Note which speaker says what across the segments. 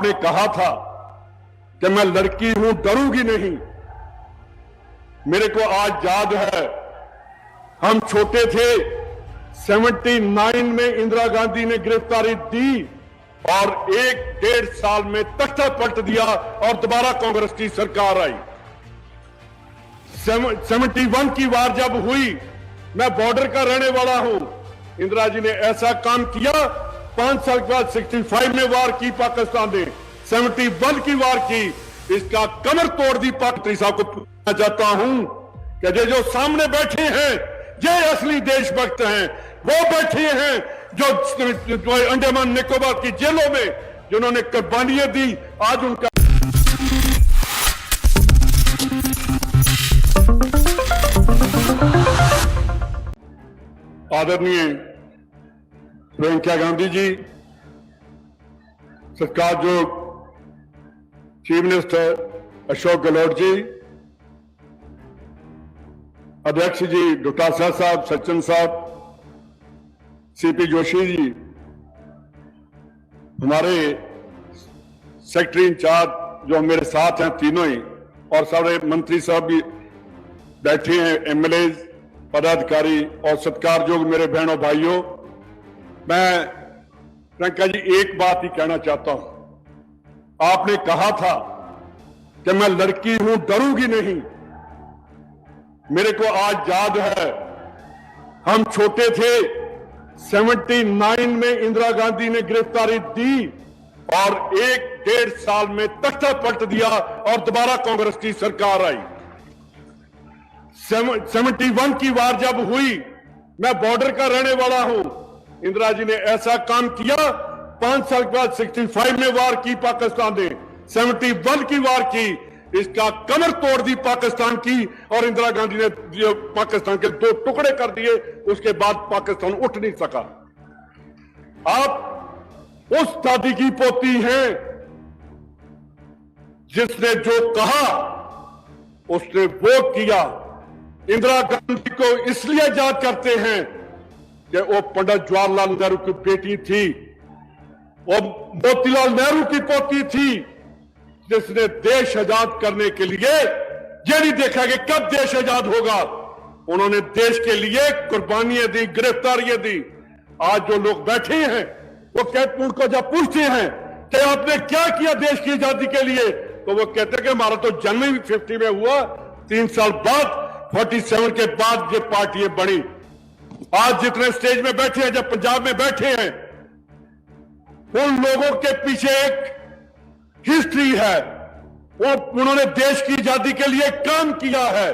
Speaker 1: आपने कहा था कि मैं लड़की हूं, डरूंगी नहीं। मेरे को आज याद है, हम छोटे थे, 79 में इंदिरा गांधी ने गिरफ्तारी दी और 1-1.5 साल में तख्ता पलट दिया और दोबारा कांग्रेस की सरकार आई। 71 की वार जब हुई, मैं बॉर्डर का रहने वाला हूं, इंदिरा जी ने ऐसा काम किया। 5 साल के बाद 65 में वार की पाकिस्तान ने, 71 की वार की, इसका कमर तोड़ दी। पाकिस्तानी साहब को पूछना चाहता हूं कि जो सामने बैठे हैं ये असली देशभक्त हैं, वो बैठे हैं जो अंडमान निकोबार की जेलों में जिन्होंने कुर्बानियां दी, आज उनका आदरणीय प्रियंका गांधी जी, सत्कारयोग चीफ मिनिस्टर अशोक गहलोत जी, अध्यक्ष जी डॉक्टर साहब, सचिन साहब, सीपी जोशी जी, हमारे सेक्रेटरी इंचार्ज जो मेरे साथ हैं तीनों ही, और सारे मंत्री साहब भी बैठे हैं, एमएलए, पदाधिकारी और सत्कारयोग मेरे बहनों भाइयों, मैं प्रियंका जी एक बात ही कहना चाहता हूं। आपने कहा था कि मैं लड़की हूं, डरूंगी नहीं। मेरे को आज याद है, हम छोटे थे, 79 में इंदिरा गांधी ने गिरफ्तारी दी और 1-1.5 साल में तख्ता पलट दिया और दोबारा कांग्रेस की सरकार आई। 71 की वार जब हुई, मैं बॉर्डर का रहने वाला हूं, इंदिरा जी ने ऐसा काम किया। 5 साल के बाद 65 में वार की पाकिस्तान ने, 71 की वार की, इसका कमर तोड़ दी पाकिस्तान की, और इंदिरा गांधी ने पाकिस्तान के 2 टुकड़े कर दिए। उसके बाद पाकिस्तान उठ नहीं सका। आप उस दादी की पोती हैं जिसने जो कहा उसने वो किया। इंदिरा गांधी को इसलिए याद करते हैं कि वो पंडित जवाहरलाल नेहरू की बेटी थी, वो मोतीलाल नेहरू की पोती थी, जिसने देश आजाद करने के लिए ये नहीं देखा कि कब देश आजाद होगा। उन्होंने देश के लिए कुर्बानियां दी, गिरफ्तारियां दी। आज जो लोग बैठे हैं वो कहते, उनको जब पूछते हैं कि आपने क्या किया देश की आजादी के लिए, तो वो कहते हैं कि हमारा तो जन्म ही 50 में हुआ, 3 साल बाद 47 के बाद ये पार्टियां बनी। आज जितने स्टेज में बैठे हैं, जब पंजाब में बैठे हैं, उन लोगों के पीछे एक हिस्ट्री है। वो उन्होंने देश की आजादी के लिए काम किया है,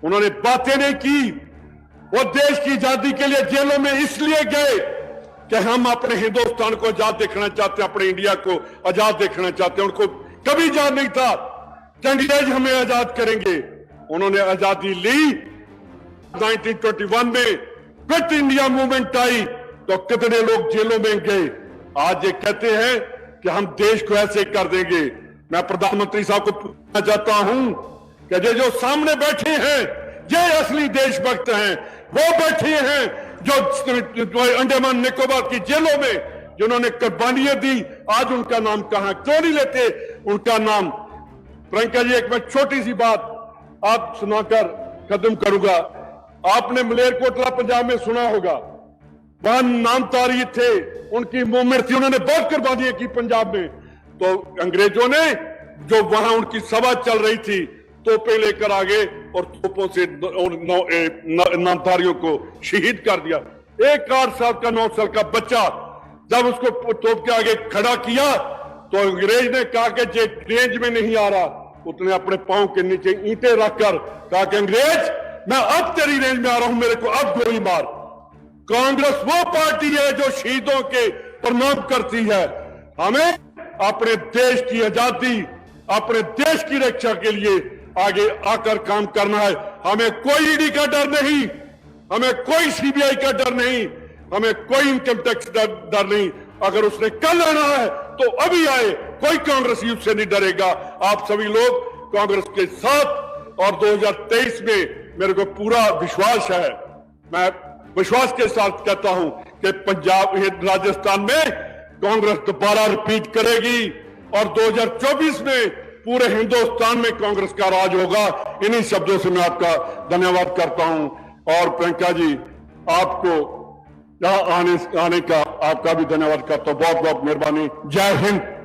Speaker 1: उन्होंने बातें नहीं की। वो देश की आजादी के लिए जेलों में इसलिए गए कि हम अपने हिंदुस्तान को आजाद देखना चाहते हैं, अपने इंडिया को आजाद देखना चाहते हैं। उनको कभी याद नहीं था कि अंग्रेज हमें आजाद करेंगे। उन्होंने आजादी ली। 1921 में क्विट इंडिया मूवमेंट आई तो कितने लोग जेलों में गए। आज ये कहते हैं कि हम देश को ऐसे कर देंगे। मैं प्रधानमंत्री साहब को पूछना चाहता हूं कि जो सामने बैठे हैं ये असली देशभक्त हैं, वो बैठे हैं जो अंडमान निकोबार की जेलों में जिन्होंने कुर्बानियां दी, आज उनका नाम कहां, क्यों नहीं लेते उनका नाम। प्रियंका जी, एक मैं छोटी सी बात आप सुनाकर खत्म करूंगा। आपने मलेरकोटला पंजाब में सुना होगा, वहां नामधारी थे, उनकी मूवमेंट थी, उन्होंने बहुत कुर्बानियां की पंजाब में। तो अंग्रेजों ने जो वहां उनकी सभा चल रही थी, तोपें लेकर आ गए और तोपों से नामधारियों को शहीद कर दिया। एक 8 साल का 9 साल का बच्चा जब उसको तोप के आगे खड़ा किया तो अंग्रेज ने कहा कि जे रेंज में नहीं आ रहा, उसने अपने पांव के नीचे ईंटें रखकर कहा कि अंग्रेज मैं अब तेरी रेंज में आ रहा हूं, मेरे को अब गोली मार। कांग्रेस वो पार्टी है जो शहीदों के प्रणाम करती है। हमें अपने देश की आजादी, अपने देश की रक्षा के लिए आगे आकर काम करना है। हमें कोई ईडी का डर नहीं, हमें कोई सीबीआई का डर नहीं, हमें कोई इनकम टैक्स का डर नहीं। अगर उसने कल आना है तो अभी आए, कोई कांग्रेसी उससे नहीं डरेगा। आप सभी लोग कांग्रेस के साथ, और 2023 में मेरे को पूरा विश्वास है, मैं विश्वास के साथ कहता हूं कि पंजाब, राजस्थान में कांग्रेस दोबारा रिपीट करेगी। और 2024 में पूरे हिंदुस्तान में कांग्रेस का राज होगा। इन्हीं शब्दों से मैं आपका धन्यवाद करता हूं। और प्रियंका जी, आपको यहां आने का आपका भी धन्यवाद करता हूं। बहुत बहुत मेहरबानी। जय हिंद।